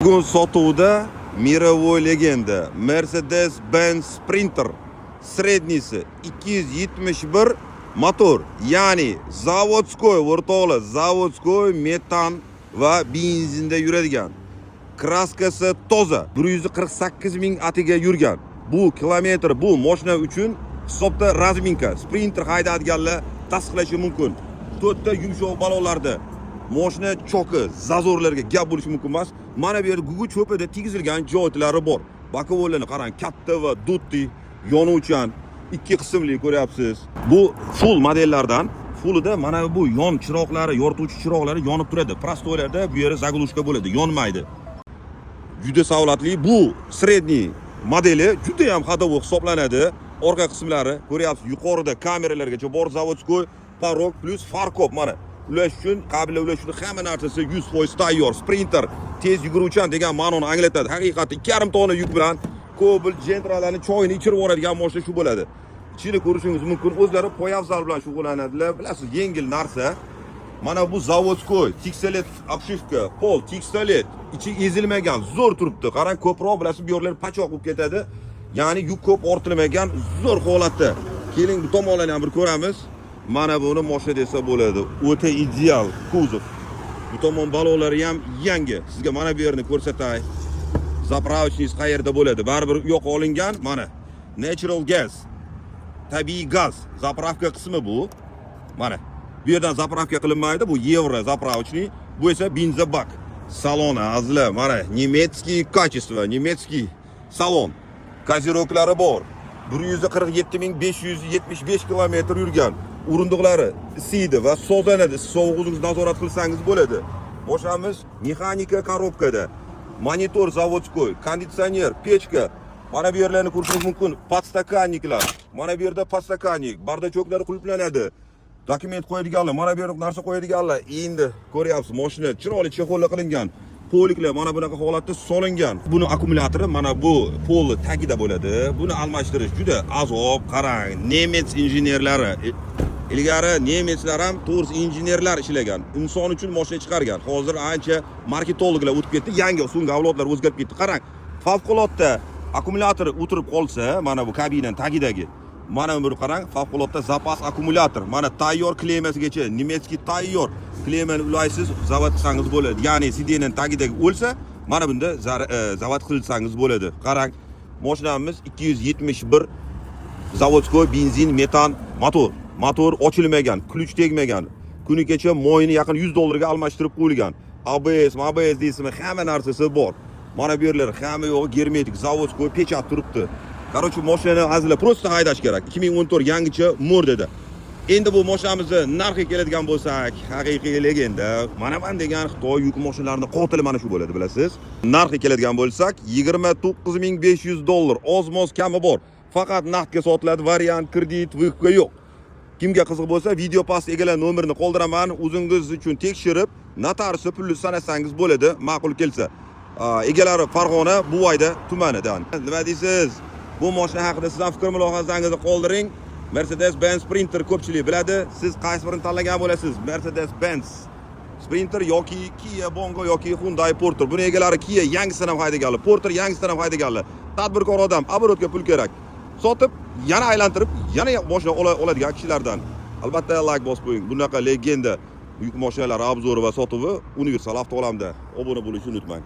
Bugun sotuvda Mirovoy legenda Mercedes-Benz Sprinter srednisi 271 motor, ya'ni zavodskoy o'rtoqlar, zavodskoy metan va benzinda yuradigan. Kraskasi toza, 148 ming atiga yurgan. Bu kilometr, bu mashina uchun hisobda razminka. Sprinter haydaydiganlar tasdiqlashi mumkin. 4 ta yumshoq balonlarda mashina choki, zazorlarga gap bo'lishi mumkin emas. Mana bu yerda gugu cho'pida tegizilgan joylari bor. Bakovlarni qarang, katta va do'tti, yonuvchan, ikki qismli ko'ryapsiz. Bu full modellardan. Fullida mana bu yon chiroqlari, yorituvchi chiroqlari yonib turadi. Prostoylarda bu yeri zaglushka bo'ladi, yonmaydi. Juda savlatli. Bu sredniy modeli juda ham hadovoq hisoblanadi. Orqa qismlari ko'ryapsiz, yuqorida kameralargacha bor, zavodskoy, parok plus farkop mana. Ulash uchun, qabila ulash uchun hamma narsasi 100% tayyor. Sprinter tez yuguruvchan degan ma'noni anglatadi. Haqiqatda 2,5 tonna yuk bilan Cobalt Gentra'larning choyini ichirib yuboradigan mashina shu bo'ladi. Ichini ko'rishingiz mumkin. O'zlari poyafzal bilan shug'ullanadilar. Bilasiz, yengil narsa. Mana bu zavodskoy, tiksalet obshivka, pol, tiksalet, ichi ezilmagan, zo'r turibdi. Qarang, ko'proq bilasiz, bu yerlar pachoq bo'lib ketadi. Ya'ni yuk ko'p ortilmagan, zo'r holatda. Keling bu tomonlarni ham bir ko'ramiz. Mana buni mashina desa bo'ladi. O'ta ideal kuzov. Bu tomon balonlari ham yangi. Sizga mana bu yerni ko'rsatay. Zapravочниy qayerda bo'ladi? Baribir yo'q olingan. Mana natural gas, tabiiy gaz zapravka qismi bu. Mana bu yerdan zapravka qilinmaydi. Bu yevro zapravочniy. Bu esa benzobak. Salon azlar. Mana nemetskiy качество, nemetskiy salon. Koziroklari bor. 147.575 kilometr yurgan. O'rindiqlari isiydi va sozlanadi. Sovuq o'zingiz nazorat qilsangiz bo'ladi. Mashinamiz mexanika korobkada. Monitor zavodskoy, konditsioner, pechka. Mana bu yerlarni ko'rishingiz mumkin. Podstakanniklar. Mana bu yerda podstakannik, bardachoklari qulflanadi. Dokument qo'yadiganlar, mana bu yerga narsa qo'yadiganlar. Endi ko'ryapsiz, mashina chiroyli chexollar qilingan. Poliklar mana bunaqa holatda solingan. Buni akkumulyatori mana bu pol tagida bo'ladi. Buni almashtirish juda azob. Qarang, nemis injenerlari. Ilgari nemislar ham to'g'ri injenerlar ishlagan. Inson uchun mashina chiqargan. Hozir ancha marketologlar o'tib ketdi. Yangi so'nggi avlodlar o'zgarib ketdi. Qarang, favqulodda akkumulyator o'tirib qolsa, mana bu kabinaning tagidagi. Mana bu qarang, favqulodda zapas akkumulyator. Mana tayyor klemasigacha, nemetskiy tayyor klemani ulaysiz, zavod qilsangiz bo'ladi. Ya'ni sidening tagidagi o'lsa, mana bunda zavod qilsangiz bo'ladi. Qarang, mashinamiz 271 zavodskoy benzin metan motor. Motor ochilmagan, ключ tegmagan. Kunigacha moyini yaqin $100 ga almashtirib qo'yilgan. ABS deysizmi, hamma narsasi bor. Mana bu yerlar hamma yo'g'i germetik, zavodskoy pechat turibdi. Qarochi mashinani azizlar prosta haydash kerak. 2014 yangicha mordada. Endi bu mashinamizni narxiga keladigan bo'lsak, haqiqiy legenda. Mana men degan Xitoy yuk mashinalarining qotili mana shu bo'ladi, bilasiz. Narxiga keladigan bo'lsak, $29.500, oz-moz kami bor. Faqat naqdga sotiladi, variant kredit, vykka yo'q. Kimga qiziq bo'lsa, video past egalar nomerini qoldiraman, o'zingiz uchun tekshirib, notariusni pulni sanasangiz bo'ladi, ma'qul kelsa. Egalari Farg'ona, Buvayda tumanidan. Nima deysiz? Bu mashina haqida sizdan fikr mulohazangizni qoldiring. Mercedes-Benz Sprinter ko'pchilik biladi. Siz qaysi birini tanlagan bo'lasiz? Mercedes-Benz Sprinter yoki Kia Bongo yoki Hyundai Porter. Buni egalari Kia yangisidan ham haydaganlar, Porter yangisidan ham haydaganlar. Tadbirkor odam, оборотga pul kerak. Sotib, yana aylantirib, yana mashina oladigan kishilardan. Albatta like bosib qo'ying. Bunaqa legenda yuk mashinalari obzori va sotuvi universal avtoalamda. Obuna bo'lishni unutmang.